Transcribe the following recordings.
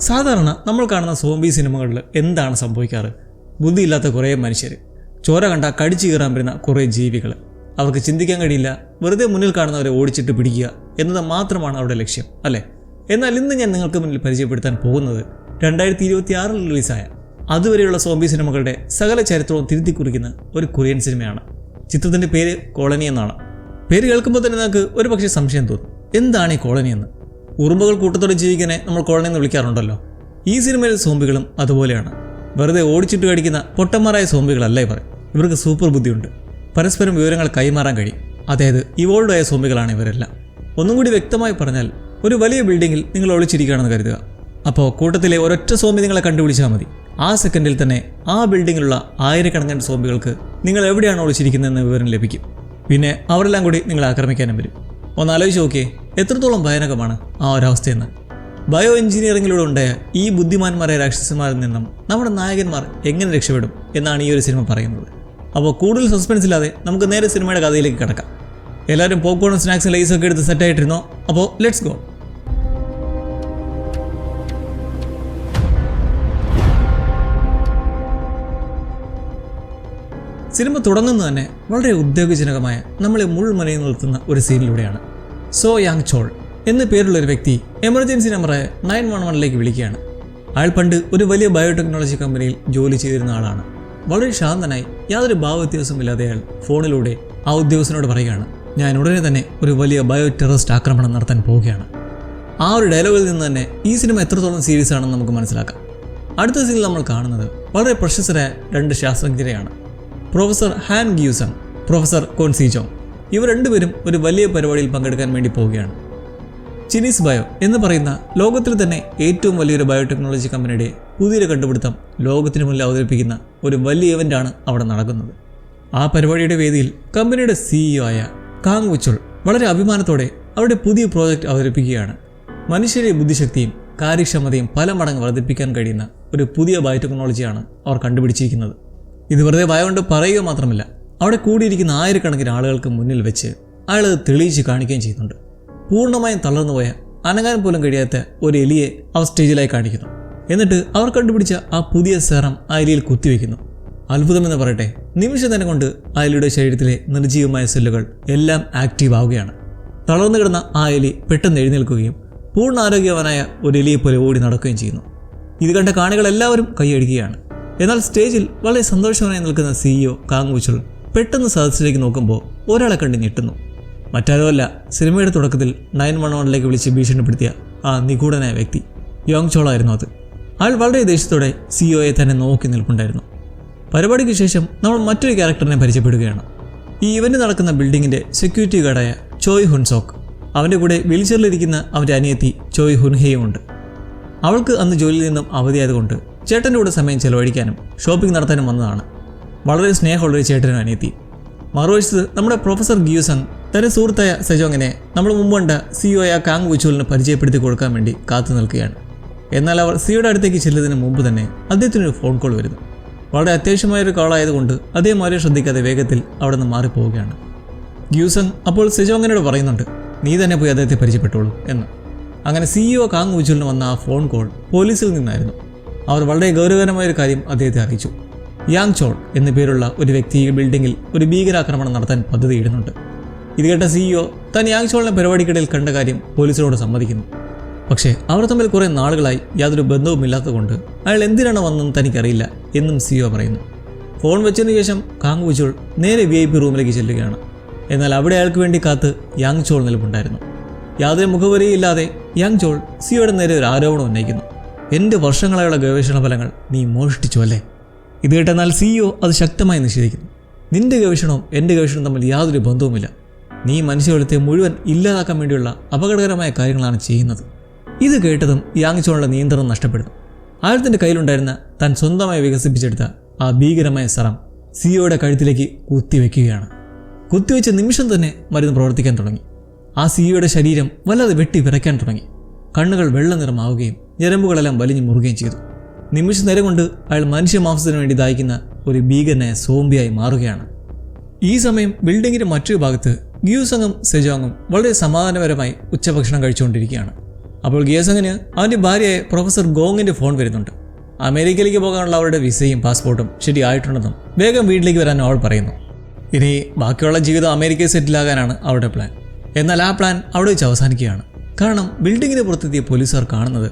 സാധാരണ നമ്മൾ കാണുന്ന സോംബി സിനിമകളിൽ എന്താണ് സംഭവിക്കാറ്? ബുദ്ധിയില്ലാത്ത കുറേ മനുഷ്യർ, ചോര കണ്ട കടിച്ചു കീറാൻ വരുന്ന കുറേ ജീവികൾ, അവർക്ക് ചിന്തിക്കാൻ കഴിയില്ല, വെറുതെ മുന്നിൽ കാണുന്നവരെ ഓടിച്ചിട്ട് പിടിക്കുക എന്നത് മാത്രമാണ് അവരുടെ ലക്ഷ്യം, അല്ലേ? എന്നാൽ ഇന്ന് ഞാൻ നിങ്ങൾക്ക് മുന്നിൽ പരിചയപ്പെടുത്താൻ പോകുന്നത് 2026 റിലീസായ അതുവരെയുള്ള സോംബി സിനിമകളുടെ സകല ചരിത്രവും തിരുത്തി കുറിക്കുന്ന ഒരു കൊറിയൻ സിനിമയാണ്. ചിത്രത്തിൻ്റെ പേര് കോളനി എന്നാണ്. പേര് കേൾക്കുമ്പോൾ തന്നെ നമുക്ക് ഒരു പക്ഷേ സംശയം തോന്നും, എന്താണ് ഈ കോളനി എന്ന്? ഉറുമ്പുകൾ കൂട്ടത്തോടെ ജീവിക്കാനെ നമ്മൾ കോളനി എന്ന് വിളിക്കാറുണ്ടല്ലോ. ഈ സിനിമയിൽ സോംബികളും അതുപോലെയാണ്. വെറുതെ ഓടിച്ചിട്ട് കടിക്കുന്ന പൊട്ടന്മാരായ സോംബികളല്ല ഇവർ. ഇവർക്ക് സൂപ്പർ ബുദ്ധിയുണ്ട്, പരസ്പരം വിവരങ്ങൾ കൈമാറാൻ കഴിയും. അതായത് ഇവോൾവ് ആയ സോംബികളാണ് ഇവരെല്ലാം. ഒന്നും കൂടി വ്യക്തമായി പറഞ്ഞാൽ, ഒരു വലിയ ബിൽഡിങ്ങിൽ നിങ്ങൾ ഒളിച്ചിരിക്കുകയാണെന്ന് കരുതുക. അപ്പോൾ കൂട്ടത്തിലെ ഒരൊറ്റ സോംബി നിങ്ങളെ കണ്ടുപിടിച്ചാൽ മതി. ആ സെക്കൻഡിൽ തന്നെ ആ ബിൽഡിങ്ങിലുള്ള ആയിരക്കണക്കിന് സോംബികൾക്ക് നിങ്ങൾ എവിടെയാണ് ഒളിച്ചിരിക്കുന്നതെന്ന് വിവരം ലഭിക്കും. പിന്നെ അവരെല്ലാം കൂടി നിങ്ങളെ ആക്രമിക്കാനും വരും. ഒന്ന് ആലോചിച്ച് നോക്കിയേ, എത്രത്തോളം ഭയാനകമാണ് ആ ഒരവസ്ഥയെന്ന്. ബയോ എഞ്ചിനീയറിംഗിലൂടെ ഉണ്ടായ ഈ ബുദ്ധിമാന്മാരായ രാക്ഷസന്മാരിൽ നിന്നും നമ്മുടെ നായകന്മാർ എങ്ങനെ രക്ഷപ്പെടും എന്നാണ് ഈ ഒരു സിനിമ പറയുന്നത്. അപ്പോൾ കൂടുതൽ സസ്പെൻസ് ഇല്ലാതെ നമുക്ക് നേരെ സിനിമയുടെ കഥയിലേക്ക് കിടക്കാം. എല്ലാവരും പോപ്കോണും സ്നാക്സും ലൈസൊക്കെ എടുത്ത് സെറ്റായിട്ടിരുന്നോ? അപ്പോൾ ലെറ്റ്സ് ഗോ. സിനിമ തുടങ്ങുന്നത് തന്നെ വളരെ ഉദ്വേഗജനകമായ നമ്മളെ മുൾമുനയിൽ നിർത്തുന്ന ഒരു സീനിലൂടെയാണ്. സോ യാങ് ചോൾ എന്ന പേരുള്ള ഒരു വ്യക്തി എമർജൻസി നമ്പറായ 911 വിളിക്കുകയാണ്. അയാൾ പണ്ട് ഒരു വലിയ ബയോടെക്നോളജി കമ്പനിയിൽ ജോലി ചെയ്തിരുന്ന ആളാണ്. വളരെ ശാന്തനായി യാതൊരു ഭാവവ്യത്യാസമില്ലാതെ അയാൾ ഫോണിലൂടെ ആ ഉദ്യോഗസ്ഥനോട് പറയുകയാണ്, ഞാൻ ഉടനെ തന്നെ ഒരു വലിയ ബയോ ടെററിസ്റ്റ് ആക്രമണം നടത്താൻ പോവുകയാണ്. ആ ഒരു ഡയലോഗിൽ നിന്ന് തന്നെ ഈ സിനിമ എത്രത്തോളം സീരിയസ് ആണെന്ന് നമുക്ക് മനസ്സിലാക്കാം. അടുത്ത സീനിൽ നമ്മൾ കാണുന്നത് വളരെ പ്രശസ്തരായ 2 ശാസ്ത്രജ്ഞരെയാണ്. പ്രൊഫസർ ഹാൻ ഗ്യൂസങ്, പ്രൊഫസർ കോൺ സീജോങ്. ഇവർ രണ്ടുപേരും ഒരു വലിയ പരിപാടിയിൽ പങ്കെടുക്കാൻ വേണ്ടി പോവുകയാണ്. ചിനീസ് ബയോ എന്ന് പറയുന്ന ലോകത്തിൽ തന്നെ ഏറ്റവും വലിയൊരു ബയോടെക്നോളജി കമ്പനിയുടെ പുതിയൊരു കണ്ടുപിടുത്തം ലോകത്തിന് മുന്നിൽ അവതരിപ്പിക്കുന്ന ഒരു വലിയ ഇവൻ്റാണ് അവിടെ നടക്കുന്നത്. ആ പരിപാടിയുടെ വേദിയിൽ കമ്പനിയുടെ CEO ആയ കാങ് വുച്ചുൾ വളരെ അഭിമാനത്തോടെ അവരുടെ പുതിയ പ്രോജക്റ്റ് അവതരിപ്പിക്കുകയാണ്. മനുഷ്യരുടെ ബുദ്ധിശക്തിയും കാര്യക്ഷമതയും പല മടങ്ങ് വർദ്ധിപ്പിക്കാൻ കഴിയുന്ന ഒരു പുതിയ ബയോടെക്നോളജിയാണ് അവർ കണ്ടുപിടിച്ചിരിക്കുന്നത്. ഇത് വെറുതെ ഭയം കൊണ്ട് പറയുക മാത്രമല്ല, അവിടെ കൂടിയിരിക്കുന്ന ആയിരക്കണക്കിന് ആളുകൾക്ക് മുന്നിൽ വെച്ച് അയാൾ അത് തെളിയിച്ച് കാണിക്കുകയും ചെയ്യുന്നുണ്ട്. പൂർണ്ണമായും തളർന്നുപോയ, അനങ്ങാൻ പോലും കഴിയാത്ത ഒരു എലിയെ അവർ സ്റ്റേജിലായി കാണിക്കുന്നു. എന്നിട്ട് അവർ കണ്ടുപിടിച്ച ആ പുതിയ സെറം ആ എലിയിൽ കുത്തിവെക്കുന്നു. അത്ഭുതമെന്ന് പറയട്ടെ, നിമിഷം തന്നെ കൊണ്ട് ആ എലിയുടെ ശരീരത്തിലെ നിർജ്ജീവമായ സെല്ലുകൾ എല്ലാം ആക്റ്റീവ് ആവുകയാണ്. തളർന്നു കിടന്ന ആ എലി പെട്ടെന്ന് എഴുന്നേൽക്കുകയും പൂർണ്ണ ആരോഗ്യവാനായ ഒരു എലിയെ പോലെ ഓടി നടക്കുകയും ചെയ്യുന്നു. ഇത് കണ്ട കാണികൾ എല്ലാവരും കൈയടിക്കുകയാണ്. എന്നാൽ സ്റ്റേജിൽ വളരെ സന്തോഷമായി നിൽക്കുന്ന CEO കാങ് വുച്ചുൾ പെട്ടെന്ന് സദസ്സിലേക്ക് നോക്കുമ്പോൾ ഒരാളെ കണ്ട് ഞെട്ടുന്നു. മറ്റാരുമല്ല, സിനിമയുടെ തുടക്കത്തിൽ 911 വിളിച്ച് ഭീഷണിപ്പെടുത്തിയ ആ നിഗൂഢനായ വ്യക്തി യോങ് ചോൾ ആയിരുന്നു അത്. അയാൾ വളരെ ദേഷ്യത്തോടെ CEOയെ തന്നെ നോക്കി നിൽപ്പുണ്ടായിരുന്നു. പരിപാടിക്ക് ശേഷം നമ്മൾ മറ്റൊരു ക്യാരക്ടറിനെ പരിചയപ്പെടുകയാണ്. ഈ ഇവന്റ് നടക്കുന്ന ബിൽഡിങ്ങിന്റെ സെക്യൂരിറ്റി ഗാർഡായ ചോയ് ഹുൻസോക്ക്. അവൻ്റെ കൂടെ വീൽചെയറിലിരിക്കുന്ന അവൻ്റെ അനിയത്തി ചോയ് ഹുൻഹയും ഉണ്ട്. അവൾക്ക് അന്ന് ജോലിയിൽ നിന്നും അവധിയായതുകൊണ്ട് ചേട്ടൻ്റെ കൂടെ സമയം ചെലവഴിക്കാനും ഷോപ്പിംഗ് നടത്താനും വന്നതാണ്. വളരെ സ്നേഹമുള്ളൊരു ചേട്ടനും അനിയത്തി. മറുവശത്ത് നമ്മുടെ പ്രൊഫസർ ഗ്യൂസങ് തന്റെ സുഹൃത്തായ സെജോങ്ങിനെ നമ്മൾ മുമ്പ് കണ്ട CEO ആയ കാങ് വുച്ചുളിന് പരിചയപ്പെടുത്തി കൊടുക്കാൻ വേണ്ടി കാത്തു നിൽക്കുകയാണ്. എന്നാൽ അവർ സിയോയുടെ അടുത്തേക്ക് ചെല്ലുന്നതിന് മുമ്പ് തന്നെ അദ്ദേഹത്തിനൊരു ഫോൺ കോൾ വരുന്നു. വളരെ അത്യാവശ്യമായൊരു കോളായതുകൊണ്ട് അദ്ദേഹം ആരെയും ശ്രദ്ധിക്കാതെ വേഗത്തിൽ അവിടെ നിന്ന് മാറിപ്പോവുകയാണ്. ഗ്യൂസങ് അപ്പോൾ സെജോങ്ങിനോട് പറയുന്നുണ്ട്, നീ തന്നെ പോയി അദ്ദേഹത്തെ പരിചയപ്പെട്ടോളൂ എന്ന്. അങ്ങനെ CEO കാങ് വുച്ചുളിന് വന്ന ആ ഫോൺ കോൾ പോലീസിൽ നിന്നായിരുന്നു. അവർ വളരെ ഗൗരവകരമായൊരു കാര്യം അദ്ദേഹത്തെ അറിയിച്ചു. യാങ് ചോൾ എന്ന പേരുള്ള ഒരു വ്യക്തി ഈ ബിൽഡിങ്ങിൽ ഒരു ഭീകരാക്രമണം നടത്താൻ പദ്ധതിയിടുന്നുണ്ട്. ഇത് കേട്ട CEO താൻ യാങ് ചോളിനെ പരിപാടിക്കിടയിൽ കണ്ട കാര്യം പോലീസിനോട് സമ്മതിക്കുന്നു. പക്ഷേ അവർ തമ്മിൽ കുറേ നാളുകളായി യാതൊരു ബന്ധവുമില്ലാത്തതുകൊണ്ട് അയാൾ എന്തിനാണ് വന്നതെന്ന് തനിക്കറിയില്ല എന്നും CEO പറയുന്നു. ഫോൺ വെച്ചതിന് ശേഷം കാങ് വുച്ചുൾ നേരെ VIP റൂമിലേക്ക് ചെല്ലുകയാണ്. എന്നാൽ അവിടെ അയാൾക്ക് വേണ്ടി കാത്ത് യാങ് ചോൾ നിൽപ്പുണ്ടായിരുന്നു. യാതൊരു മുഖവരിയില്ലാതെ യാങ് ചോൾ CEOയുടെ നേരെ ഒരു ആരോപണം ഉന്നയിക്കുന്നു. എൻ്റെ വർഷങ്ങളായുള്ള ഗവേഷണ ഫലങ്ങൾ നീ മോഷ്ടിച്ചു അല്ലേ? ഇത് കേട്ടെന്നാൽ CEO അത് ശക്തമായി നിഷേധിക്കുന്നു. നിന്റെ ഗവേഷണവും എൻ്റെ ഗവേഷണവും തമ്മിൽ യാതൊരു ബന്ധവുമില്ല. നീ മനുഷ്യകുലത്തെ മുഴുവൻ ഇല്ലാതാക്കാൻ വേണ്ടിയുള്ള അപകടകരമായ കാര്യങ്ങളാണ് ചെയ്യുന്നത്. ഇത് കേട്ടതും യാങ് ചോളിൻ്റെ നിയന്ത്രണം നഷ്ടപ്പെടുന്നു. അയാളത്തിൻ്റെ കയ്യിലുണ്ടായിരുന്ന താൻ സ്വന്തമായി വികസിപ്പിച്ചെടുത്ത ആ ഭീകരമായ സെറം CEOയുടെ കഴുത്തിലേക്ക് കുത്തിവെക്കുകയാണ്. കുത്തിവെച്ച നിമിഷം തന്നെ മരുന്ന് പ്രവർത്തിക്കാൻ തുടങ്ങി. ആ CEOയുടെ ശരീരം വല്ലാതെ വെട്ടി വിറയ്ക്കാൻ തുടങ്ങി. കണ്ണുകൾ വെള്ള നിറമാവുകയും ഞരമ്പുകളെല്ലാം വലിഞ്ഞു മുറുകയും ചെയ്തു. നിമിഷ നേരം കൊണ്ട് അയാൾ മനുഷ്യമാംസത്തിന് വേണ്ടി ദാഹിക്കുന്ന ഒരു ഭീകരനായ സോംബിയായി മാറുകയാണ്. ഈ സമയം ബിൽഡിങ്ങിന്റെ മറ്റൊരു ഭാഗത്ത് ഗ്യൂസങ്ങും സെജോങ്ങും വളരെ സമാധാനപരമായി ഉച്ചഭക്ഷണം കഴിച്ചുകൊണ്ടിരിക്കുകയാണ്. അപ്പോൾ ഗിയസങ്ങിന് അവൻ്റെ ഭാര്യയായ പ്രൊഫസർ ഗോങ്ങിൻ്റെ ഫോൺ വരുന്നുണ്ട്. അമേരിക്കയിലേക്ക് പോകാനുള്ള അവരുടെ വിസയും പാസ്പോർട്ടും ശരിയായിട്ടുണ്ടെന്നും വേഗം വീട്ടിലേക്ക് വരാൻ അവൾ പറയുന്നു. ഇനി ബാക്കിയുള്ള ജീവിതം അമേരിക്കയിൽ സെറ്റിലാകാനാണ് അവരുടെ പ്ലാൻ. എന്നാൽ ആ പ്ലാൻ അവിടെ വെച്ച് അവസാനിക്കുകയാണ്. കാരണം ബിൽഡിങ്ങിന് പുറത്തെത്തിയ പോലീസുകാർ കാണുന്നത്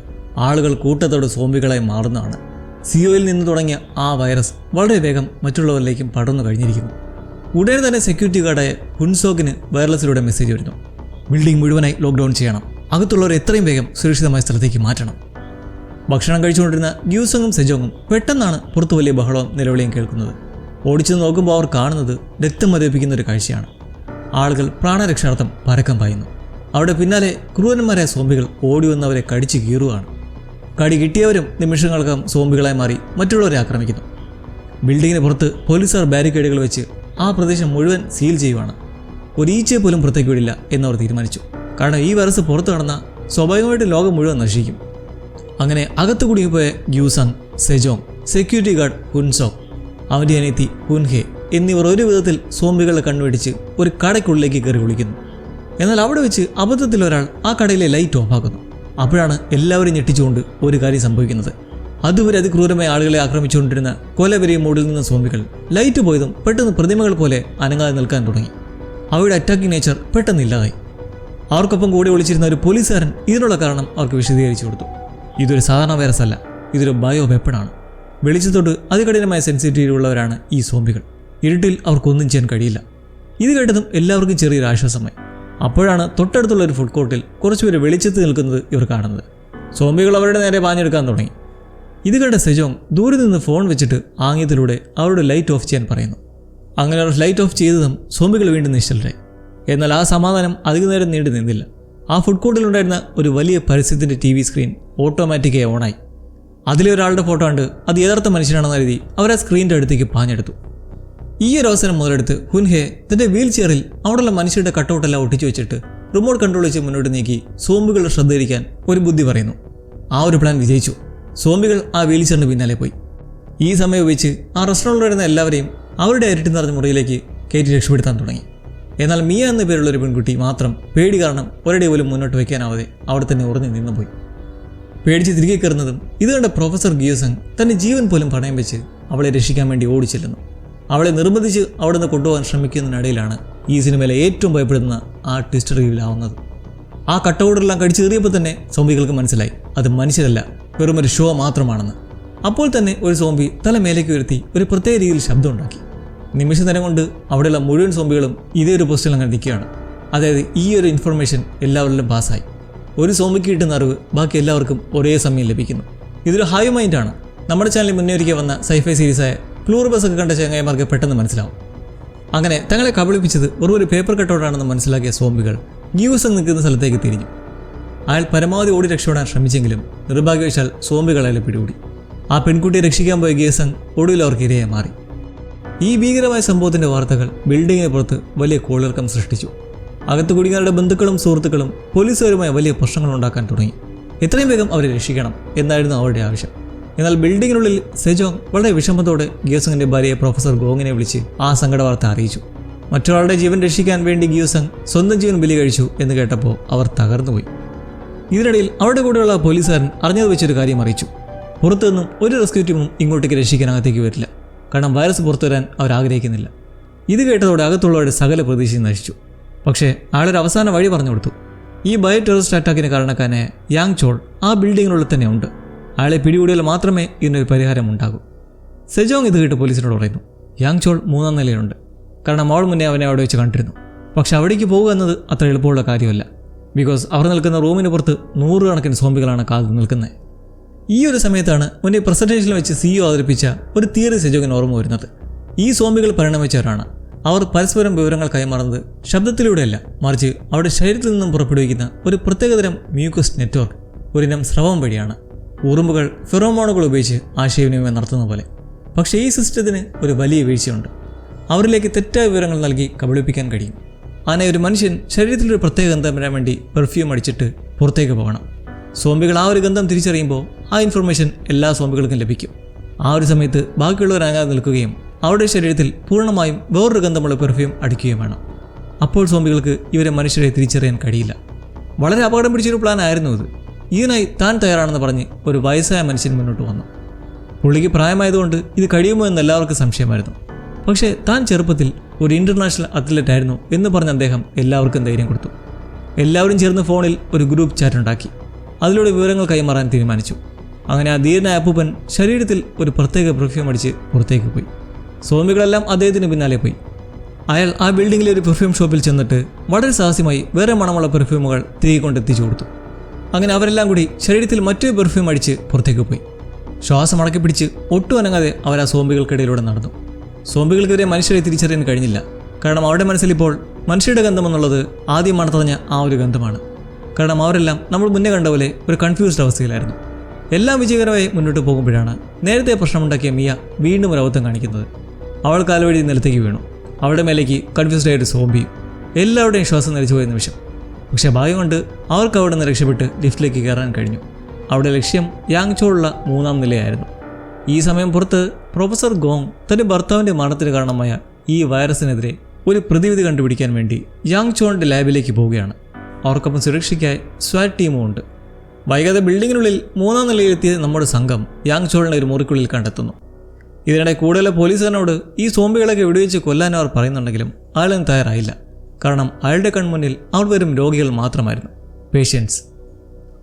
ആളുകൾ കൂട്ടത്തോടെ സോംബികളായി മാറുന്നതാണ്. സിയോയിൽ നിന്ന് തുടങ്ങിയ ആ വൈറസ് വളരെ വേഗം മറ്റുള്ളവരിലേക്കും പടർന്നു കഴിഞ്ഞിരിക്കുന്നു. ഉടനെ തന്നെ സെക്യൂരിറ്റി ഗാർഡായ ഹുൻസോക്കിന് വയർലെസ്സിലൂടെ മെസ്സേജ് വരുന്നു. ബിൽഡിംഗ് മുഴുവനായി ലോക്ക്ഡൗൺ ചെയ്യണം, അകത്തുള്ളവർ എത്രയും വേഗം സുരക്ഷിതമായ സ്ഥലത്തേക്ക് മാറ്റണം. ഭക്ഷണം കഴിച്ചുകൊണ്ടിരുന്ന ഗ്യൂസങ്ങും സെജോങ്ങും പെട്ടെന്നാണ് പുറത്തു വലിയ ബഹളവും നിലവിളിയും കേൾക്കുന്നത്. ഓടിച്ചു നോക്കുമ്പോൾ അവർ കാണുന്നത് രക്തം മരവിപ്പിക്കുന്ന ഒരു കാഴ്ചയാണ്. ആളുകൾ പ്രാണരക്ഷാർത്ഥം പരക്കം പായുന്നു. അവിടെ പിന്നാലെ ക്രൂരന്മാരായ സോംബികൾ ഓടി വന്നവരെ കടിച്ചു കീറുകയാണ്. കടി കിട്ടിയവരും നിമിഷങ്ങൾക്കകം സോംബികളായി മാറി മറ്റുള്ളവരെ ആക്രമിക്കുന്നു. ബിൽഡിങ്ങിന് പുറത്ത് പോലീസുകാർ ബാരിക്കേഡുകൾ വെച്ച് ആ പ്രദേശം മുഴുവൻ സീൽ ചെയ്യുവാണ്. ഒരു ഈച്ചയെ പോലും പുറത്തേക്ക് വിടില്ല എന്നവർ തീരുമാനിച്ചു. കാരണം ഈ വൈറസ് പുറത്തു നടന്ന സ്വാഭാവികമായിട്ട് ലോകം മുഴുവൻ നശിക്കും. അങ്ങനെ അകത്തു കുടുങ്ങിപ്പോയ ഗ്യൂസങ്, സെജോങ്, സെക്യൂരിറ്റി ഗാർഡ് ഹുൻസോങ്, അവൻ്റെ അനിയത്തി ഹുൻഹെ എന്നിവർ ഒരു വിധത്തിൽ സോംബികളെ കണ്ണുപിടിച്ച് ഒരു കടയ്ക്കുള്ളിലേക്ക് കയറി ഒളിക്കുന്നു. എന്നാൽ അവിടെ വെച്ച് അബദ്ധത്തിൽ ഒരാൾ ആ കടയിലെ ലൈറ്റ് ഓഫാക്കുന്നു. അപ്പോഴാണ് എല്ലാവരും ഞെട്ടിച്ചുകൊണ്ട് ഒരു കാര്യം സംഭവിക്കുന്നത്. അതുവരെ അതിക്രൂരമായ ആളുകളെ ആക്രമിച്ചുകൊണ്ടിരുന്ന കൊലവെറിയ മൂടിൽ നിന്ന് സോംബികൾ ലൈറ്റ് പോയതും പെട്ടെന്ന് പ്രതിമകൾ പോലെ അനങ്ങാതെ നിൽക്കാൻ തുടങ്ങി. അവയുടെ അറ്റാക്കിംഗ് നേച്ചർ പെട്ടെന്ന് ഇല്ലാതായി. അവർക്കൊപ്പം കൂടി ഒളിച്ചിരുന്ന ഒരു പോലീസുകാരൻ ഇതിനുള്ള കാരണം അവർക്ക് വിശദീകരിച്ചു കൊടുത്തു. ഇതൊരു സാധാരണ വൈറസ് അല്ല, ഇതൊരു ബയോ വെപ്പണാണ്. വെളിച്ചത്തോട് അതികഠിനമായ സെൻസിറ്റിവിറ്റി ഉള്ളവരാണ് ഈ സോംബികൾ. ഇരുട്ടിൽ അവർക്കൊന്നും ചെയ്യാൻ കഴിയില്ല. ഇത് കേട്ടതും എല്ലാവർക്കും ചെറിയൊരു ആശ്വാസമായി. അപ്പോഴാണ് തൊട്ടടുത്തുള്ള ഒരു ഫുഡ് കോർട്ടിൽ കുറച്ചുപേര് വെളിച്ചത്ത് നിൽക്കുന്നത് ഇവർ കാണുന്നത്. സോംബികൾ അവരുടെ നേരെ പാഞ്ഞെടുക്കാൻ തുടങ്ങി. ഇത് കണ്ട സെജോങ് ദൂരെ നിന്ന് ഫോൺ വെച്ചിട്ട് ആംഗ്യത്തിലൂടെ അവരുടെ ലൈറ്റ് ഓഫ് ചെയ്യാൻ പറയുന്നു. അങ്ങനെ അവർ ലൈറ്റ് ഓഫ് ചെയ്തതും സോംബികൾ വീണ്ടും നിശ്ചലരായി. എന്നാൽ ആ സമാധാനം അധികം നേരം നീണ്ടു നിന്നില്ല. ആ ഫുഡ് കോർട്ടിലുണ്ടായിരുന്ന ഒരു വലിയ പരസ്യത്തിൻ്റെ TV സ്ക്രീൻ ഓട്ടോമാറ്റിക്കായി ഓണായി. അതിലെ ഒരാളുടെ ഫോട്ടോ കണ്ട് അത് യഥാർത്ഥ മനുഷ്യനാണെന്ന് കരുതി അവർ ആ സ്ക്രീനിൻ്റെ അടുത്തേക്ക് പാഞ്ഞെടുത്തു. ഈ ഒരു അവസരം മുതലെടുത്ത് ഹുൻഹെ തൻ്റെ വീൽ ചെയറിൽ അവിടെയുള്ള മനുഷ്യരുടെ കട്ടൗട്ടെല്ലാം ഒട്ടിച്ചു വെച്ചിട്ട് റിമോട്ട് കൺട്രോൾ വെച്ച് മുന്നോട്ട് നീക്കി സോംബികളുടെ ശ്രദ്ധയിരിക്കാൻ ഒരു ബുദ്ധി പറയുന്നു. ആ ഒരു പ്ലാൻ വിജയിച്ചു. സോംബികൾ ആ വീൽ ചെയറിന് പിന്നാലെ പോയി. ഈ സമയം ഉപയോഗിച്ച് ആ റെസ്റ്റോറൻറ്റിൽ വരുന്ന എല്ലാവരെയും അവരുടെ ഇരട്ടി നിറഞ്ഞ മുറിയിലേക്ക് കയറ്റി രക്ഷപ്പെടുത്താൻ തുടങ്ങി. എന്നാൽ മിയ എന്ന പേരുള്ളൊരു പെൺകുട്ടി മാത്രം പേടി കാരണം ഒരടി പോലും മുന്നോട്ട് വയ്ക്കാനാവാതെ അവിടെ തന്നെ ഉറഞ്ഞു നിന്നുപോയി. പേടിച്ച് തിരികെ കയറുന്നതും ഇത് കണ്ട പ്രൊഫസർ ഗിയോസങ് തൻ്റെ ജീവൻ പോലും പണയം വെച്ച് അവളെ രക്ഷിക്കാൻ വേണ്ടി ഓടിച്ചെല്ലുന്നു. അവളെ നിർബന്ധിച്ച് അവിടെ നിന്ന് കൊണ്ടുപോകാൻ ശ്രമിക്കുന്നതിനിടയിലാണ് ഈ സിനിമയിലെ ഏറ്റവും ഭയപ്പെടുന്ന ആ ട്വിസ്റ്റ് റിവീലാവുന്നത്. ആ കട്ടൗട്ടെല്ലാം കടിച്ചേറിയപ്പോൾ തന്നെ സോംബികൾക്ക് മനസ്സിലായി അത് മനുഷ്യരല്ല, വെറുമൊരു ഷോ മാത്രമാണെന്ന്. അപ്പോൾ തന്നെ ഒരു സോംബി തല മേലേക്ക് ഉയർത്തി ഒരു പ്രത്യേക രീതിയിൽ ശബ്ദം ഉണ്ടാക്കി. നിമിഷ നേരം കൊണ്ട് അവിടെയുള്ള മുഴുവൻ സോംബികളും ഇതേ ഒരു പോസ്റ്റിൽ അങ്ങനെ നിൽക്കുകയാണ്. അതായത് ഈ ഒരു ഇൻഫർമേഷൻ എല്ലാവരിലും പാസ്സായി. ഒരു സോംബിക്ക് കിട്ടുന്ന അറിവ് ബാക്കി എല്ലാവർക്കും ഒരേ സമയം ലഭിക്കുന്നു. ഇതൊരു ഹൈ മൈൻഡാണ്. നമ്മുടെ ചാനലിൽ മുന്നേ ഒരിക്കൽ വന്ന സൈഫൈ സീരീസായ ക്ലൂർബസ് ഒക്കെ കണ്ട ചങ്ങായിമാർക്ക് പെട്ടെന്ന് മനസ്സിലാവും. അങ്ങനെ തങ്ങളെ കബളിപ്പിച്ചത് ഒരു പേപ്പർ കട്ടൗട്ടാണെന്ന് മനസ്സിലാക്കിയ സോംബികൾ ഗ്യൂസങ് നിൽക്കുന്ന സ്ഥലത്തേക്ക് തിരിഞ്ഞു. അയാൾ പരമാവധി ഓടി രക്ഷപ്പെടാൻ ശ്രമിച്ചെങ്കിലും നിർഭാഗ്യവശാൽ സോംബികൾ അയാളെ പിടികൂടി. ആ പെൺകുട്ടിയെ രക്ഷിക്കാൻ പോയ ഗ്യൂസങ് ഒടുവിൽ അവർക്ക് ഇരയായി മാറി. ഈ ഭീകരമായ സംഭവത്തിൻ്റെ വാർത്തകൾ ബിൽഡിങ്ങിന് പുറത്ത് വലിയ കോളിളക്കം സൃഷ്ടിച്ചു. അകത്ത് കുടുങ്ങിയവരുടെ ബന്ധുക്കളും സുഹൃത്തുക്കളും പോലീസുകാരുമായി വലിയ പ്രശ്നങ്ങൾ ഉണ്ടാക്കാൻ തുടങ്ങി. എത്രയും വേഗം അവരെ രക്ഷിക്കണം എന്നായിരുന്നു അവരുടെ ആവശ്യം. എന്നാൽ ബിൽഡിങ്ങിനുള്ളിൽ സെജോങ് വളരെ വിഷമത്തോടെ ഗ്യൂസങ്ങിൻ്റെ ഭാര്യയെ പ്രൊഫസർ ഗോങ്ങിനെ വിളിച്ച് ആ സങ്കട വാർത്ത അറിയിച്ചു. മറ്റൊരാളുടെ ജീവൻ രക്ഷിക്കാൻ വേണ്ടി ഗ്യൂസങ് സ്വന്തം ജീവൻ ബലി കഴിച്ചു എന്ന് കേട്ടപ്പോൾ അവർ തകർന്നുപോയി. ഇതിനിടയിൽ അവരുടെ കൂടെയുള്ള പോലീസുകാരൻ അറിഞ്ഞത് വെച്ചൊരു കാര്യം അറിയിച്ചു. പുറത്തുനിന്നും ഒരു റെസ്ക്യൂ ടീമും ഇങ്ങോട്ടേക്ക് രക്ഷിക്കാനകത്തേക്ക് വരില്ല. കാരണം വൈറസ് പുറത്തു വരാൻ അവർ ആഗ്രഹിക്കുന്നില്ല. ഇത് കേട്ടതോടെ അകത്തുള്ളവരുടെ സകല പ്രതീക്ഷയും നശിച്ചു. പക്ഷേ ആളൊരു അവസാന വഴി പറഞ്ഞു കൊടുത്തു. ഈ ബയോ ടെററിസ്റ്റ് അറ്റാക്കിന് കാരണക്കാരനായ യാങ് ചോൾ ആ ബിൽഡിങ്ങിനുള്ളിൽ തന്നെ ഉണ്ട്. അയാളെ പിടികൂടിയാൽ മാത്രമേ ഇതിനൊരു പരിഹാരം ഉണ്ടാകൂ. സെജോങ് ഇത് കേട്ട് പോലീസിനോട് പറയുന്നു. യാങ് ചോൾ 3-ാം നിലയിലുണ്ട്. കാരണം അവൾ മുന്നേ അവനെ അവിടെ വെച്ച് കണ്ടിരുന്നു. പക്ഷെ അവിടേക്ക് പോകുക എന്നത് അത്ര എളുപ്പമുള്ള കാര്യമല്ല. ബിക്കോസ് അവർ നിൽക്കുന്ന റൂമിന് പുറത്ത് 100 കണക്കിന് സോംബികളാണ് കാത്തു നിൽക്കുന്നത്. ഈ ഒരു സമയത്താണ് മുന്നേ പ്രസന്റേഷനിൽ വെച്ച് CEO അവതരിപ്പിച്ച ഒരു തിയറി സെജോങ്ങിന് ഓർമ്മ വരുന്നത്. ഈ സോംബികൾ പരിണമിച്ചവരാണ്. അവർ പരസ്പരം വിവരങ്ങൾ കൈമാറുന്നത് ശബ്ദത്തിലൂടെയല്ല, മറിച്ച് അവരുടെ ശരീരത്തിൽ നിന്നും പുറപ്പെടുവിക്കുന്ന ഒരു പ്രത്യേകതരം മ്യൂക്കസ് നെറ്റ്വർക്ക്, ഒരിനം സ്രവം വഴിയാണ്. ഉറുമ്പുകൾ ഫെറോമോണുകൾ ഉപയോഗിച്ച് ആശയവിനിമയം നടത്തുന്ന പോലെ. പക്ഷേ ഈ സിസ്റ്റത്തിന് ഒരു വലിയ വീഴ്ചയുണ്ട്. അവരിലേക്ക് തെറ്റായ വിവരങ്ങൾ നൽകി കബളിപ്പിക്കാൻ കഴിയും. അങ്ങനെ ഒരു മനുഷ്യൻ ശരീരത്തിലൊരു പ്രത്യേക ഗന്ധം വരാൻ വേണ്ടി പെർഫ്യൂം അടിച്ചിട്ട് പുറത്തേക്ക് പോകണം. സോംബികൾ ആ ഒരു ഗന്ധം തിരിച്ചറിയുമ്പോൾ ആ ഇൻഫർമേഷൻ എല്ലാ സോംബികൾക്കും ലഭിക്കും. ആ ഒരു സമയത്ത് ബാക്കിയുള്ളവരങ്ങാതെ നിൽക്കുകയും അവരുടെ ശരീരത്തിൽ പൂർണ്ണമായും വേറൊരു ഗന്ധമുള്ള പെർഫ്യൂം അടിക്കുകയും വേണം. അപ്പോൾ സോംബികൾക്ക് ഇവരെ മനുഷ്യരെ തിരിച്ചറിയാൻ കഴിയില്ല. വളരെ അപകടം പിടിച്ചൊരു പ്ലാൻ ആയിരുന്നു ഇത്. ഇതിനായി താൻ തയ്യാറാണെന്ന് പറഞ്ഞ് ഒരു വയസ്സായ മനുഷ്യൻ മുന്നോട്ട് വന്നു. പുള്ളിക്ക് പ്രായമായതുകൊണ്ട് ഇത് കഴിയുമോ എന്ന് എല്ലാവർക്കും സംശയമായിരുന്നു. പക്ഷേ താൻ ചെറുപ്പത്തിൽ ഒരു ഇൻ്റർനാഷണൽ അത്ലറ്റ് ആയിരുന്നു എന്ന് പറഞ്ഞ അദ്ദേഹം എല്ലാവർക്കും ധൈര്യം കൊടുത്തു. എല്ലാവരും ചേർന്ന് ഫോണിൽ ഒരു ഗ്രൂപ്പ് ചാറ്റ് ഉണ്ടാക്കി. അതിലൂടെ വിവരങ്ങൾ കൈമാറാൻ തീരുമാനിച്ചു. അങ്ങനെ ആ ധീരനായ അപ്പൂപ്പൻ ശരീരത്തിൽ ഒരു പ്രത്യേക പെർഫ്യൂം അടിച്ച് പുറത്തേക്ക് പോയി. സോംബികളെല്ലാം അദ്ദേഹത്തിന് പിന്നാലെ പോയി. അയാൾ ആ ബിൽഡിങ്ങിലെ ഒരു പെർഫ്യൂം ഷോപ്പിൽ ചെന്നിട്ട് വളരെ സാഹസ്യമായി വേറെ മണമുള്ള പെർഫ്യൂമുകൾ തിരികെ കൊണ്ടെത്തിച്ചു കൊടുത്തു. അങ്ങനെ അവരെല്ലാം കൂടി ശരീരത്തിൽ മറ്റൊരു പെർഫ്യൂം അടിച്ച് പുറത്തേക്ക് പോയി. ശ്വാസം അടക്കി പിടിച്ച് ഒട്ടും അനങ്ങാതെ അവർ ആ സോംബികൾക്കിടയിലൂടെ നടന്നു. സോംബികൾക്കെതിരെ മനുഷ്യരെ തിരിച്ചറിയാൻ കഴിഞ്ഞില്ല. കാരണം അവരുടെ മനസ്സിലിപ്പോൾ മനുഷ്യരുടെ ഗന്ധമെന്നുള്ളത് ആദ്യം മണത്തറിഞ്ഞ ആ ഒരു ഗന്ധമാണ്. കാരണം അവരെല്ലാം നമ്മൾ മുന്നേ കണ്ട പോലെ ഒരു കൺഫ്യൂസ്ഡ് അവസ്ഥയിലായിരുന്നു. എല്ലാം വിജയകരമായി മുന്നോട്ട് പോകുമ്പോഴാണ് നേരത്തെ പ്രശ്നമുണ്ടാക്കിയ മിയ വീണ്ടും ഒരു അബദ്ധം കാണിക്കുന്നത്. അവൾ കാലുവഴി നിലത്തേക്ക് വീണു. അവളുടെ മേലേക്ക് കൺഫ്യൂസ്ഡ് ആയിട്ട് സോംബിയും. എല്ലാവരുടെയും ശ്വാസം നിലച്ചു പോയ നിമിഷം. പക്ഷേ ഭാഗ്യം കൊണ്ട് അവർക്ക് അവിടെ നിന്ന് രക്ഷപ്പെട്ട് ലിഫ്റ്റിലേക്ക് കയറാൻ കഴിഞ്ഞു. അവിടെ ലക്ഷ്യം യാങ്ചോളുള്ള 3-ാം നിലയായിരുന്നു. ഈ സമയം പുറത്ത് പ്രൊഫസർ ഗോങ് തൻ്റെ ഭർത്താവിൻ്റെ മരണത്തിന് കാരണമായ ഈ വൈറസിനെതിരെ ഒരു പ്രതിവിധി കണ്ടുപിടിക്കാൻ വേണ്ടി യാങ്ചോളിൻ്റെ ലാബിലേക്ക് പോവുകയാണ്. അവർക്കൊപ്പം സുരക്ഷയ്ക്കായി സ്വാറ്റ് ടീമും ഉണ്ട്. വൈകാതെ ബിൽഡിങ്ങിനുള്ളിൽ 3-ാം നിലയിലെത്തിയ നമ്മുടെ സംഘം യാങ്ചോളിനെ ഒരു മുറിക്കുള്ളിൽ കണ്ടെത്തുന്നു. ഇതിനിടെ കൂടുതൽ പോലീസുകാരനോട് ഈ സോംബികളൊക്കെ വെടിവെച്ച് കൊല്ലാൻ അവർ പറയുന്നുണ്ടെങ്കിലും അയാളൊന്നും തയ്യാറായില്ല. കാരണം അയാളുടെ കൺമുന്നിൽ അവർ വെറും രോഗികൾ മാത്രമായിരുന്നു, പേഷ്യൻസ്.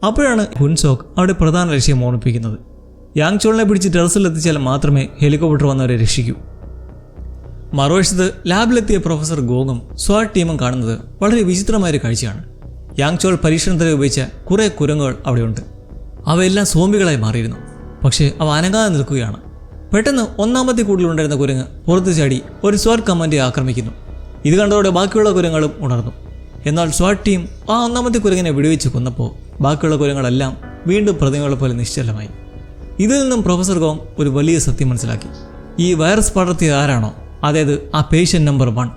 അപ്പോഴാണ് ഹുൻസോക്ക് അവിടെ പ്രധാന ലക്ഷ്യം ഓർമ്മിപ്പിക്കുന്നത്. യാങ്ചോളിനെ പിടിച്ച് ടെറസിലെത്തിച്ചാൽ മാത്രമേ ഹെലികോപ്റ്റർ വന്നവരെ രക്ഷിക്കൂ. മറുവശത്ത് ലാബിലെത്തിയ പ്രൊഫസർ ഗോങ്ങും സ്വാറ്റ് ടീമും കാണുന്നത് വളരെ വിചിത്രമായൊരു കാഴ്ചയാണ്. യാങ്ചോൾ പരീക്ഷണത്തിന് ഉപയോഗിച്ച കുറേ കുരങ്ങുകൾ അവിടെയുണ്ട്. അവയെല്ലാം സോംബികളായി മാറിയിരുന്നു. പക്ഷേ അവ അനങ്ങാതെ നിൽക്കുകയാണ്. പെട്ടെന്ന് 1-ാമത്തെ കൂടിലുണ്ടായിരുന്ന കുരങ്ങ് പുറത്തു ചാടി ഒരു സ്വാറ്റ് കമാൻഡെ ആക്രമിക്കുന്നു. ഇത് കണ്ടതോടെ ബാക്കിയുള്ള കുരങ്ങളും ഉണർന്നു. എന്നാൽ സ്വാറ്റ് ടീം ആ 1-ാമത്തെ കുരങ്ങിനെ വെടിവെച്ച് കൊന്നപ്പോൾ ബാക്കിയുള്ള കുരങ്ങളെല്ലാം വീണ്ടും പ്രതിമകളെ പോലെ നിശ്ചലമായി. ഇതിൽ നിന്നും പ്രൊഫസർ ഗോങ് ഒരു വലിയ സത്യം മനസ്സിലാക്കി. ഈ വൈറസ് പടർത്തിയത് ആരാണോ, അതായത് ആ പേഷ്യൻ്റ് നമ്പർ 1,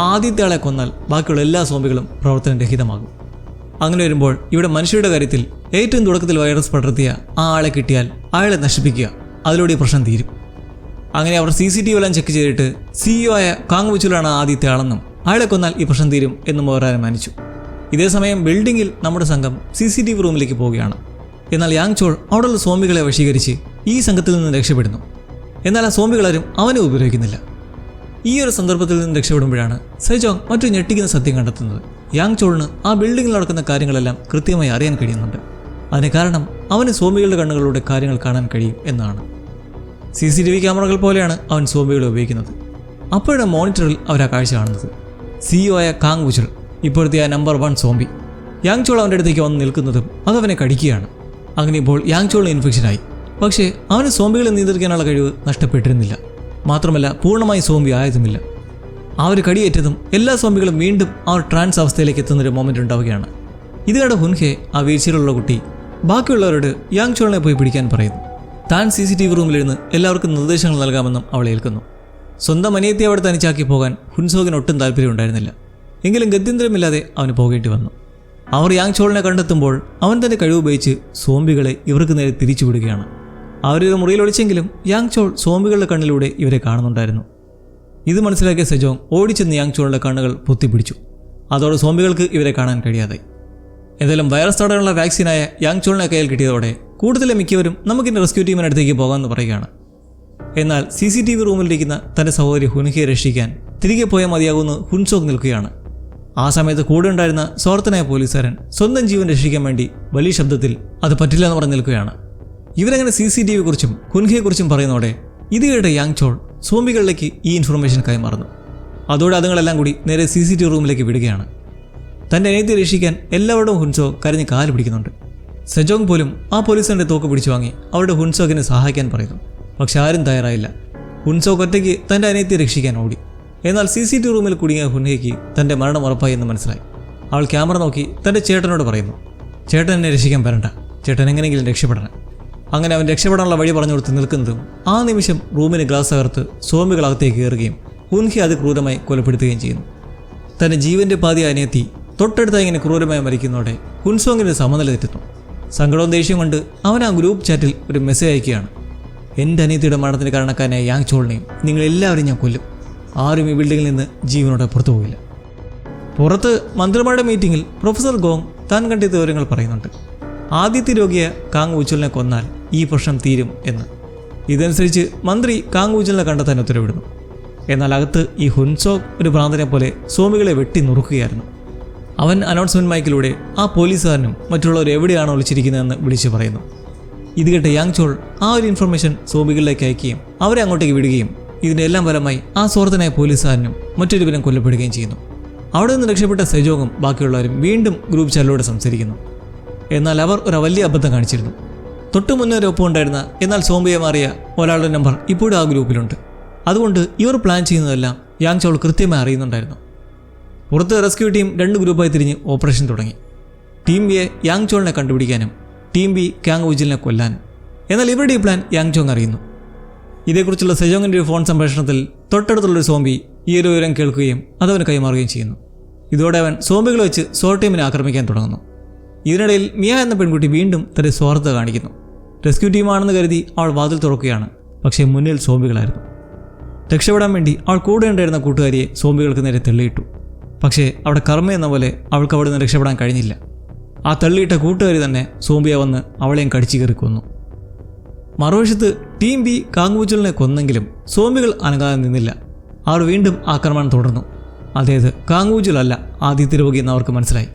ആദ്യത്തെ ആളെ കൊന്നാൽ ബാക്കിയുള്ള എല്ലാ സോംബികളും പ്രവർത്തനരഹിതമാകും. അങ്ങനെ വരുമ്പോൾ ഇവിടെ മനുഷ്യരുടെ കാര്യത്തിൽ ഏറ്റവും തുടക്കത്തിൽ വൈറസ് പടർത്തിയ ആ ആളെ കിട്ടിയാൽ അയാളെ നശിപ്പിക്കുക, അതിലൂടെ ഈ പ്രശ്നം തീരും. അങ്ങനെ അവർ CCTV എല്ലാം ചെക്ക് ചെയ്തിട്ട് CEO ആയ കാങ് വിച്ചുലാണ് ആദ്യത്തെ ആളെന്നും അയാളെ കൊന്നാൽ ഈ പ്രശ്നം തീരും എന്നും അവർ അനുമാനിച്ചു. ഇതേസമയം ബിൽഡിങ്ങിൽ നമ്മുടെ സംഘം CCTV റൂമിലേക്ക് പോവുകയാണ്. എന്നാൽ യാങ്ചോൾ അവിടെയുള്ള സോംബികളെ വശീകരിച്ച് ഈ സംഘത്തിൽ നിന്ന് രക്ഷപ്പെടുന്നു. എന്നാൽ ആ സോംബികളാരും അവനെ ഉപയോഗിക്കുന്നില്ല. ഈ ഒരു സന്ദർഭത്തിൽ നിന്ന് രക്ഷപ്പെടുമ്പോഴാണ് സെജോങ് മറ്റൊരു ഞെട്ടിക്കുന്ന സത്യം കണ്ടെത്തുന്നത്. യാങ്ചോളിന് ആ ബിൽഡിങ്ങിൽ നടക്കുന്ന കാര്യങ്ങളെല്ലാം കൃത്യമായി അറിയാൻ കഴിയുന്നുണ്ട്. അതിന് കാരണം അവന് സോംബികളുടെ കണ്ണുകളിലൂടെ കാര്യങ്ങൾ കാണാൻ കഴിയും എന്നാണ്. CCTV ക്യാമറകൾ പോലെയാണ് അവൻ സോംബികളെ ഉപയോഗിക്കുന്നത്. അപ്പോഴാണ് മോണിറ്ററിൽ അവർ ആ കാഴ്ച കാണുന്നത്. CEO ആയ കാങ് വുചൽ, ഇപ്പോഴത്തെ ആ നമ്പർ 1 സോംബി, യാങ്ചോൾ അവൻ്റെ അടുത്തേക്ക് വന്ന് നിൽക്കുന്നതും അതവനെ കടിക്കുകയാണ്. അങ്ങനെ ഇപ്പോൾ യാങ്ചോളിന് ഇൻഫെക്ഷനായി. പക്ഷേ അവന് സോംബികളെ നിയന്ത്രിക്കാനുള്ള കഴിവ് നഷ്ടപ്പെട്ടിരുന്നില്ല. മാത്രമല്ല പൂർണ്ണമായി സോംബി ആയതുമില്ല. ആ ഒരു കടിയേറ്റതും എല്ലാ സോംബികളും വീണ്ടും ആ ഒരു ട്രാൻസ് അവസ്ഥയിലേക്ക് എത്തുന്നൊരു മൊമെൻ്റ് ഉണ്ടാവുകയാണ്. ഇത് കണ്ട ഹുൻഹെ, ആ വീഴ്ചയിലുള്ള കുട്ടി, ബാക്കിയുള്ളവരോട് യാങ്ചോളിനെ പോയി പിടിക്കാൻ പറയുന്നു. താൻ CCTV റൂമിലിരുന്ന് എല്ലാവർക്കും നിർദ്ദേശങ്ങൾ നൽകാമെന്നും അവൾ ഏൽക്കുന്നു. സ്വന്തം അനിയത്തെ അവിടെ തനിച്ചാക്കി പോകാൻ ഹുൻസോക്കിന് ഒട്ടും താല്പര്യം ഉണ്ടായിരുന്നില്ല. എങ്കിലും ഗത്യന്തരമില്ലാതെ അവന് പോകേണ്ടി വന്നു. അവർ യാങ്ചോളിനെ കണ്ടെത്തുമ്പോൾ അവൻ തൻ്റെ കഴിവുപയോഗിച്ച് സോംബികളെ ഇവർക്ക് നേരെ തിരിച്ചുവിടുകയാണ്. അവരൊരു മുറിയിൽ ഒളിച്ചെങ്കിലും യാങ്ചോൾ സോംബികളുടെ കണ്ണിലൂടെ ഇവരെ കാണുന്നുണ്ടായിരുന്നു. ഇത് മനസ്സിലാക്കിയ സെജോങ് ഓടിച്ചെന്ന് യാങ്ചോളിൻ്റെ കണ്ണുകൾ പൊത്തിപ്പിടിച്ചു. അതോടെ സോംബികൾക്ക് ഇവരെ കാണാൻ കഴിയാതായി. എന്തായാലും വൈറസ് തടയാനുള്ള വാക്സിനായ യാങ്ചോളിനെ കയ്യിൽ കിട്ടിയതോടെ കൂടുതലും മിക്കവരും നമുക്കിൻ്റെ റെസ്ക്യൂ ടീമിനടുത്തേക്ക് പോകാമെന്ന് പറയുകയാണ്. എന്നാൽ CCTV റൂമിലിരിക്കുന്ന തൻ്റെ സഹോദരി ഹുൻഹയെ രക്ഷിക്കാൻ തിരികെ പോയാൽ മതിയാകുമെന്ന് ഹുൻസോക്ക് നിൽക്കുകയാണ്. ആ സമയത്ത് കൂടെ ഉണ്ടായിരുന്ന സ്വാർത്ഥനായ പോലീസുകാരൻ സ്വന്തം ജീവൻ രക്ഷിക്കാൻ വേണ്ടി വലിയ ശബ്ദത്തിൽ അത് പറ്റില്ല എന്ന് പറഞ്ഞ് നിൽക്കുകയാണ്. ഇവരങ്ങനെ CCTV കുറിച്ചും ഹുൻഹയെക്കുറിച്ചും പറയുന്നതോടെ ഇത് കേട്ട യാങ്ചോൾ സോംബികളിലേക്ക് ഈ ഇൻഫർമേഷൻ കൈമാറുന്നു. അതോടെ അതുങ്ങളെല്ലാം കൂടി നേരെ CCTV റൂമിലേക്ക് വിടുകയാണ്. തൻ്റെ അനിയത്തെ രക്ഷിക്കാൻ എല്ലാവരുടെയും ഹുൻസോ കരഞ്ഞ് കാല് പിടിക്കുന്നുണ്ട്. സെജോങ് പോലും ആ പോലീസിൻ്റെ തോക്ക് പിടിച്ചു വാങ്ങി അവരുടെ ഹുൻസോക്കിനെ സഹായിക്കാൻ പറയുന്നു. പക്ഷെ ആരും തയ്യാറായില്ല. ഹുൻസോക്ക് ഒറ്റയ്ക്ക് തൻ്റെ അനിയത്തെ രക്ഷിക്കാൻ ഓടി. എന്നാൽ CCTV റൂമിൽ കുടുങ്ങിയ ഹുൻഹയ്ക്ക് തൻ്റെ മരണം ഉറപ്പായി എന്ന് മനസ്സിലായി. അവൾ ക്യാമറ നോക്കി തൻ്റെ ചേട്ടനോട് പറയുന്നു, ചേട്ടൻ എന്നെ രക്ഷിക്കാൻ വരണ്ട, ചേട്ടൻ എങ്ങനെയെങ്കിലും രക്ഷപ്പെടണം. അങ്ങനെ അവൻ രക്ഷപ്പെടാനുള്ള വഴി പറഞ്ഞു കൊടുത്ത് നിൽക്കുന്നതും ആ നിമിഷം റൂമിന് ഗ്ലാസ് തകർത്ത് സോംബികളകത്തേക്ക് കയറുകയും ഹുൻഹെ അത് ക്രൂരമായി കൊലപ്പെടുത്തുകയും ചെയ്യുന്നു. തൻ്റെ ജീവൻ്റെ പാതി അനിയത്തി തൊട്ടടുത്ത് ഇങ്ങനെ ക്രൂരമായി മരിക്കുന്നതോടെ ഹുൻസോങ്ങിന് സമനില തെറ്റുന്നു. സങ്കടവും ദേഷ്യം കൊണ്ട് അവൻ ആ ഗ്രൂപ്പ് ചാറ്റിൽ ഒരു മെസ്സേജ് അയക്കുകയാണ്. എൻ്റെ അനിയത്തിയുടെ മരണത്തിന് കാരണക്കാരനായ യാങ്ചോളിനെയും നിങ്ങളെല്ലാവരും ഞാൻ കൊല്ലും. ആരും ഈ ബിൽഡിങ്ങിൽ നിന്ന് ജീവനോടെ പുറത്തു പോകില്ല. പുറത്ത് മന്ത്രിമാരുടെ മീറ്റിങ്ങിൽ പ്രൊഫസർ ഗോങ് താൻ കണ്ടെത്തിയ വിവരങ്ങൾ പറയുന്നുണ്ട്. ആദ്യത്തെ രോഗിയെ കാങ് വുചുലിനെ കൊന്നാൽ ഈ പ്രശ്നം തീരും എന്ന്. ഇതനുസരിച്ച് മന്ത്രി കാങ് വുചുലിനെ കണ്ടെത്താൻ ഉത്തരവിടുന്നു. എന്നാൽ അകത്ത് ഈ ഹുൻസോക് ഒരു ഭ്രാന്തനെ പോലെ സോംബികളെ വെട്ടി നുറുക്കുകയായിരുന്നു. അവൻ അനൗൺസ്മെൻറ്റ് മൈക്കിലൂടെ ആ പോലീസുകാരനും മറ്റുള്ളവർ എവിടെയാണോ ഒളിച്ചിരിക്കുന്നതെന്ന് വിളിച്ചു പറയുന്നു. ഇത് കേട്ട യാങ് ചോൾ ആ ഒരു ഇൻഫർമേഷൻ സോംബികളിലേക്ക് അയക്കുകയും അവരെ അങ്ങോട്ടേക്ക് വിടുകയും ഇതിൻ്റെ എല്ലാം ഫലമായി ആ സ്വാർത്ഥനായ പോലീസുകാരനും മറ്റൊരുവരും കൊല്ലപ്പെടുകയും ചെയ്യുന്നു. അവിടെ നിന്ന് രക്ഷപ്പെട്ട സെജോങ്ങും ബാക്കിയുള്ളവരും വീണ്ടും ഗ്രൂപ്പ് ചാറ്റിലൂടെ സംസാരിക്കുന്നു. എന്നാൽ അവർ ഒരു വലിയ അബദ്ധം കാണിച്ചിരുന്നു. തൊട്ടു മുന്നേ ഒപ്പം ഉണ്ടായിരുന്ന എന്നാൽ സോംബിയെ മാറിയ ഒരാളുടെ നമ്പർ ഇപ്പോഴും ആ ഗ്രൂപ്പിലുണ്ട്. അതുകൊണ്ട് ഇവർ പ്ലാൻ ചെയ്യുന്നതെല്ലാം യാങ് ചോൾ കൃത്യമായി അറിയുന്നുണ്ടായിരുന്നു. പുറത്ത് റെസ്ക്യൂ ടീം 2 ഗ്രൂപ്പായി തിരിഞ്ഞ് ഓപ്പറേഷൻ തുടങ്ങി. ടീം എ യാങ് ചോളിനെ കണ്ടുപിടിക്കാനും ടീം ബി കാങ് വുചുലിനെ കൊല്ലാനും. എന്നാൽ ഇവരുടെ ഈ പ്ലാൻ യാങ് ചോങ് അറിയുന്നു. ഇതേക്കുറിച്ചുള്ള സെജോങ്ങിൻ്റെ ഒരു ഫോൺ സംഭാഷണത്തിൽ തൊട്ടടുത്തുള്ളൊരു സോംബി ഈ ഒരു വിവരം കേൾക്കുകയും അതവന് കൈമാറുകയും ചെയ്യുന്നു. ഇതോടെ അവൻ സോംബികളെ വെച്ച് സോ ടീമിനെ ആക്രമിക്കാൻ തുടങ്ങുന്നു. ഇതിനിടയിൽ മിയ എന്ന പെൺകുട്ടി വീണ്ടും തന്റെ സ്വാർത്ഥത കാണിക്കുന്നു. റെസ്ക്യൂ ടീമാണെന്ന് കരുതി അവൾ വാതിൽ തുറക്കുകയാണ്. പക്ഷേ മുന്നിൽ സോംബികളായിരുന്നു. രക്ഷപ്പെടാൻ വേണ്ടി അവൾ കൂടെ ഉണ്ടായിരുന്ന കൂട്ടുകാരിയെ സോംബികൾക്ക് നേരെ തള്ളിയിട്ടു. പക്ഷേ അവിടെ കർമ്മ എന്ന പോലെ അവൾക്ക് അവിടെ നിന്ന് രക്ഷപ്പെടാൻ കഴിഞ്ഞില്ല. ആ തള്ളിയിട്ട കൂട്ടുകാരി തന്നെ സോംബിയെ വന്ന് അവളെയും കടിച്ചു കയറി കൊന്നു. മറുവശത്ത് ടീം ബി കാങ് വുചുലിനെ കൊന്നെങ്കിലും സോംബികൾ അനങ്ങാതെ നിന്നില്ല. അവർ വീണ്ടും ആക്രമണം തുടർന്നു. അതായത് കാങ് വുചുലല്ല ആദ്യത്തെ രോഗി എന്ന് അവർക്ക് മനസ്സിലായി.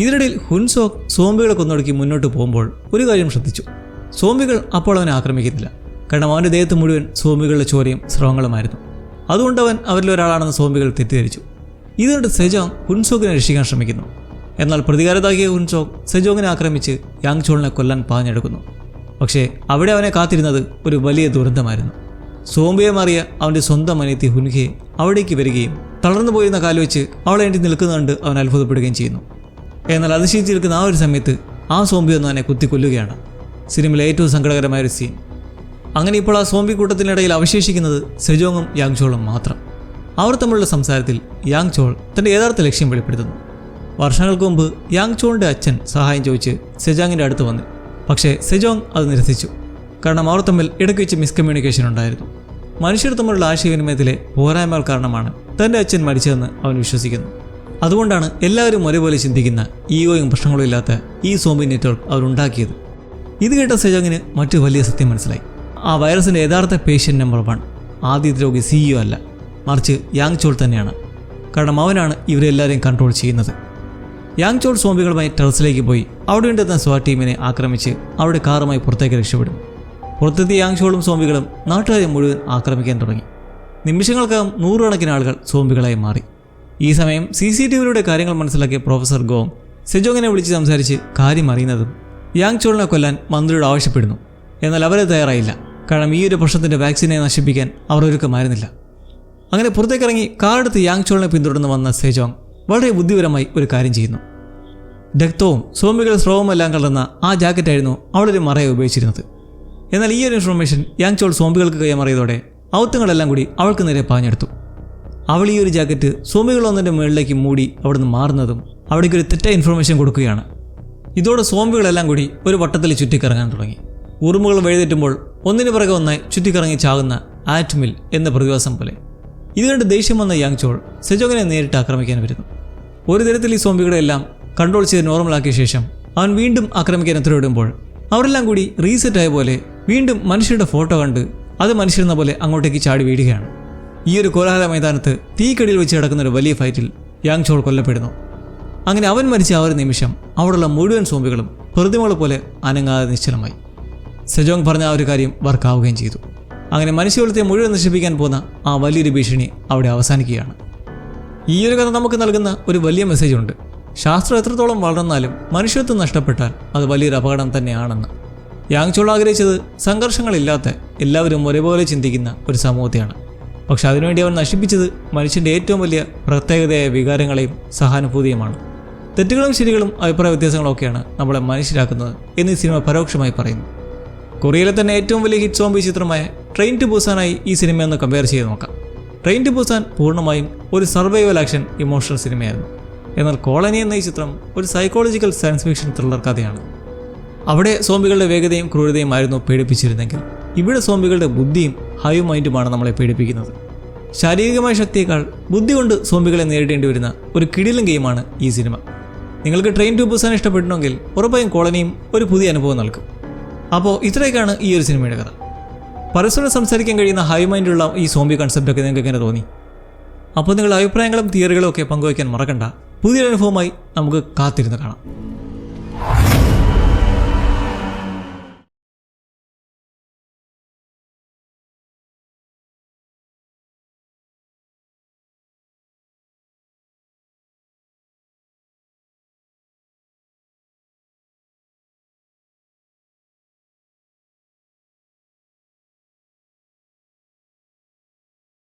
ഇതിനിടയിൽ ഹുൻസോക് സോംബികളെ കൊന്നൊടുക്കി മുന്നോട്ട് പോകുമ്പോൾ ഒരു കാര്യം ശ്രദ്ധിച്ചു. സോംബികൾ അപ്പോൾ അവനെ ആക്രമിക്കുന്നില്ല. കാരണം അവൻ്റെ ദേഹത്ത് മുഴുവൻ സോംബികളുടെ ചോരയും സ്രവങ്ങളുമായിരുന്നു. അതുകൊണ്ട് അവൻ അവരിലൊരാളാണെന്ന് സോംബികൾ തെറ്റിദ്ധരിച്ചു. ഇതിനിടെ സെജോങ് ഹുൻസോക്കിനെ രക്ഷിക്കാൻ ശ്രമിക്കുന്നു. എന്നാൽ പ്രതികാരതാക്കിയ ഹുൻസോക് സെജോങ്ങിനെ ആക്രമിച്ച് യാങ് ചോളിനെ കൊല്ലാൻ പാഞ്ഞെടുക്കുന്നു. പക്ഷേ അവിടെ അവനെ കാത്തിരുന്നത് ഒരു വലിയ ദുരന്തമായിരുന്നു. സോംബിയെ മാറിയ അവൻ്റെ സ്വന്തം അനിയത്തി ഹുൻഹെ അവിടേക്ക് വരികയും തളർന്നു പോയിരുന്ന കാല് വെച്ച് അവളെ എണ്ണി നിൽക്കുന്നുണ്ട് അവൻ അത്ഭുതപ്പെടുകയും ചെയ്യുന്നു. എന്നാൽ അതിശയിച്ച് നിൽക്കുന്ന ആ ഒരു സമയത്ത് ആ സോംബി ഒന്ന് അവനെ കുത്തിക്കൊല്ലുകയാണ്. സിനിമയിലെ ഏറ്റവും സങ്കടകരമായൊരു സീൻ. അങ്ങനെ ഇപ്പോൾ ആ സോംബി കൂട്ടത്തിനിടയിൽ അവശേഷിക്കുന്നത് സെജോങ്ങും യാങ് ചോളും മാത്രം. അവർ തമ്മിലുള്ള സംസാരത്തിൽ യാങ് ചോൾ തൻ്റെ യഥാർത്ഥ ലക്ഷ്യം വെളിപ്പെടുത്തുന്നു. വർഷങ്ങൾക്ക് മുമ്പ് യാങ് ചോളിൻ്റെ അച്ഛൻ സഹായം ചോദിച്ച് സെജോങ്ങിൻ്റെ അടുത്ത് വന്നു. പക്ഷേ സെജോങ് അത് നിരസിച്ചു. കാരണം അവർ തമ്മിൽ ഇടയ്ക്ക് വെച്ച് മിസ്കമ്മ്യൂണിക്കേഷൻ ഉണ്ടായിരുന്നു. മനുഷ്യർ തമ്മിലുള്ള ആശയവിനിമയത്തിലെ പോരായ്മകൾ കാരണമാണ് തൻ്റെ അച്ഛൻ മരിച്ചതെന്ന് അവൻ വിശ്വസിക്കുന്നു. അതുകൊണ്ടാണ് എല്ലാവരും ഒരേപോലെ ചിന്തിക്കുന്ന ഈഗോയും പ്രശ്നങ്ങളും ഇല്ലാത്ത ഈ സോംബി നെറ്റ്വർക്ക് അവരുണ്ടാക്കിയത്. ഇത് കേട്ട സെജോങ്ങിന് മറ്റു വലിയ സത്യം മനസ്സിലായി. ആ വൈറസിൻ്റെ യഥാർത്ഥ പേഷ്യൻ്റ് നമ്പർ 1 ആദ്യത്തെ രോഗി CEO അല്ല, മറിച്ച് യാങ് ചോൾ തന്നെയാണ്. കാരണം അവനാണ് ഇവരെല്ലാവരെയും കൺട്രോൾ ചെയ്യുന്നത്. യാങ് ചോൾ സോംബികളുമായി ടെറസിലേക്ക് പോയി അവിടെ ഉണ്ടായിരുന്ന സ്വാറ്റ് ടീമിനെ ആക്രമിച്ച് അവിടെ കാറുമായി പുറത്തേക്ക് രക്ഷപ്പെടും. പുറത്തെത്തിയ യാങ് ചോളും സോംബികളും നാട്ടുകാരെ മുഴുവൻ ആക്രമിക്കാൻ തുടങ്ങി. നിമിഷങ്ങൾക്കകം 100 കണക്കിന് ആളുകൾ സോംബികളായി മാറി. ഈ സമയം CCTVയിലൂടെ കാര്യങ്ങൾ മനസ്സിലാക്കിയ പ്രൊഫസർ ഗോങ് സെജോങ്ങിനെ വിളിച്ച് സംസാരിച്ച് കാര്യം അറിയുന്നതും യാങ് ചോളിനെ കൊല്ലാൻ മന്ത്രിയോട് ആവശ്യപ്പെടുന്നു. എന്നാൽ അവരെ തയ്യാറായില്ല. കാരണം ഈ ഒരു പ്രശ്നത്തിൻ്റെ വാക്സിനെ നശിപ്പിക്കാൻ അവർ ഒരുക്കമായിരുന്നില്ല. അങ്ങനെ പുറത്തേക്കിറങ്ങി കാറെടുത്ത് യാങ് ചോളിനെ പിന്തുടർന്ന് വന്ന സെജോങ് വളരെ ബുദ്ധിപരമായി ഒരു കാര്യം ചെയ്യുന്നു. രക്തവും സോംബികളുടെ സ്രവമെല്ലാം കലർന്ന ആ ജാക്കറ്റായിരുന്നു അവളൊരു മറയെ ഉപയോഗിച്ചിരുന്നത്. എന്നാൽ ഈ ഒരു ഇൻഫർമേഷൻ യാങ് ചോൾ സോംബികൾക്ക് കൈമാറിയതോടെ ഔത്തങ്ങളെല്ലാം കൂടി അവൾക്ക് നേരെ പാഞ്ഞെടുത്തു. അവൾ ഈ ഒരു ജാക്കറ്റ് സോംബികളൊന്നിൻ്റെ മുകളിലേക്ക് മൂടി അവിടുന്ന് മാറുന്നതും അവിടേക്കൊരു തെറ്റായ ഇൻഫർമേഷൻ കൊടുക്കുകയാണ്. ഇതോടെ സോംബികളെല്ലാം കൂടി ഒരു വട്ടത്തിൽ ചുറ്റിക്കറങ്ങാൻ തുടങ്ങി. ഉറുമ്പുകൾ വഴുതെറ്റുമ്പോൾ ഒന്നിനു പിറകെ ഒന്നായി ചുറ്റിക്കറങ്ങി ചാകുന്ന ആറ്റ്മിൽ എന്ന പ്രതിഭാസം പോലെ. ഇത് കണ്ട് ദേഷ്യം വന്ന യാങ് ചോൾ സെജോങ്ങിനെ നേരിട്ട് ആക്രമിക്കാൻ വരുന്നു. ഒരു തരത്തിൽ ഈ സോംബികളെല്ലാം കൺട്രോൾ ചെയ്ത് നോർമലാക്കിയ ശേഷം അവൻ വീണ്ടും ആക്രമിക്കാൻ ഉത്തരവിടുമ്പോൾ അവരെല്ലാം കൂടി റീസെറ്റായ പോലെ വീണ്ടും മനുഷ്യരുടെ ഫോട്ടോ കണ്ട് അത് മനുഷ്യരെന്ന പോലെ അങ്ങോട്ടേക്ക് ചാടി വീഴുകയാണ്. ഈ ഒരു കോലാഹല മൈതാനത്ത് തീക്കടിയിൽ വെച്ച് കിടക്കുന്ന ഒരു വലിയ ഫൈറ്റിൽ യാങ് ചോൾ കൊല്ലപ്പെടുന്നു. അങ്ങനെ അവൻ മരിച്ച ആ ഒരു നിമിഷം അവിടെയുള്ള മുഴുവൻ സോംബികളും പ്രതിമകളെ പോലെ അനങ്ങാതെ നിശ്ചലമായി. സെജോങ് പറഞ്ഞ ആ ഒരു കാര്യം വർക്കാവുകയും ചെയ്തു. അങ്ങനെ മനുഷ്യകുലത്തെ മുഴുവൻ നശിപ്പിക്കാൻ പോകുന്ന ആ വലിയൊരു ഭീഷണി അവിടെ അവസാനിക്കുകയാണ്. ഈ ഒരു കഥ നമുക്ക് നൽകുന്ന ഒരു വലിയ മെസ്സേജ് ഉണ്ട്. ശാസ്ത്രം എത്രത്തോളം വളർന്നാലും മനുഷ്യത്വം നഷ്ടപ്പെട്ടാൽ അത് വലിയൊരു അപകടം തന്നെയാണെന്ന്. യാങ് ചോൾ ആഗ്രഹിച്ചത് സംഘർഷങ്ങളില്ലാത്ത എല്ലാവരും ഒരേപോലെ ചിന്തിക്കുന്ന ഒരു സമൂഹത്തെയാണ്. പക്ഷെ അതിനുവേണ്ടി അവൻ നശിപ്പിച്ചത് മനുഷ്യൻ്റെ ഏറ്റവും വലിയ പ്രത്യേകതയായ വികാരങ്ങളെയും സഹാനുഭൂതിയുമാണ്. തെറ്റുകളും ശരികളും അഭിപ്രായ വ്യത്യാസങ്ങളും ഒക്കെയാണ് നമ്മളെ മനുഷ്യരാക്കുന്നത് എന്ന് ഈ സിനിമ പരോക്ഷമായി പറയുന്നു. കൊറിയയിലെ തന്നെ ഏറ്റവും വലിയ ഹിറ്റ് സോംബി ചിത്രമായ ട്രെയിൻ ടു ബുസാനായി ഈ സിനിമയൊന്ന് കമ്പയർ ചെയ്ത് നോക്കാം. ട്രെയിൻ ടു ബുസാൻ പൂർണ്ണമായും ഒരു സർവൈവൽ ആക്ഷൻ ഇമോഷണൽ സിനിമയായിരുന്നു. എന്നാൽ കോളനി എന്ന ഈ ചിത്രം ഒരു സൈക്കോളജിക്കൽ സയൻസ് ഫിക്ഷൻ ത്രില്ലർ കഥയാണ്. അവിടെ സോംബികളുടെ വേഗതയും ക്രൂരതയും ആയിരുന്നു പേടിപ്പിച്ചിരുന്നെങ്കിൽ ഇവിടെ സോംബികളുടെ ബുദ്ധിയും ഹൈവ് മൈൻഡുമാണ് നമ്മളെ പേടിപ്പിക്കുന്നത്. ശാരീരികമായ ശക്തിയേക്കാൾ ബുദ്ധി കൊണ്ട് സോംബികളെ നേരിടേണ്ടി വരുന്ന ഒരു കിടിലൻ ഗെയിമാണ് ഈ സിനിമ. നിങ്ങൾക്ക് ട്രെയിൻ ടു ബുസാൻ ഇഷ്ടപ്പെടണമെങ്കിൽ ഉറപ്പായും കോളനിയും ഒരു പുതിയ അനുഭവം നൽകും. അപ്പോൾ ഇത്രയൊക്കെയാണ് ഈ ഒരു സിനിമയുടെ കഥ. പരസ്പരം സംസാരിക്കാൻ കഴിയുന്ന ഹൈ മൈൻഡുള്ള ഈ സോംബി കൺസെപ്റ്റൊക്കെ നിങ്ങൾക്ക് എങ്ങനെ തോന്നി? അപ്പോൾ നിങ്ങളുടെ അഭിപ്രായങ്ങളും തിയറികളും ഒക്കെ പങ്കുവയ്ക്കാൻ മറക്കണ്ട. പുതിയൊരു അനുഭവമായി നമുക്ക് കാത്തിരുന്ന് കാണാം.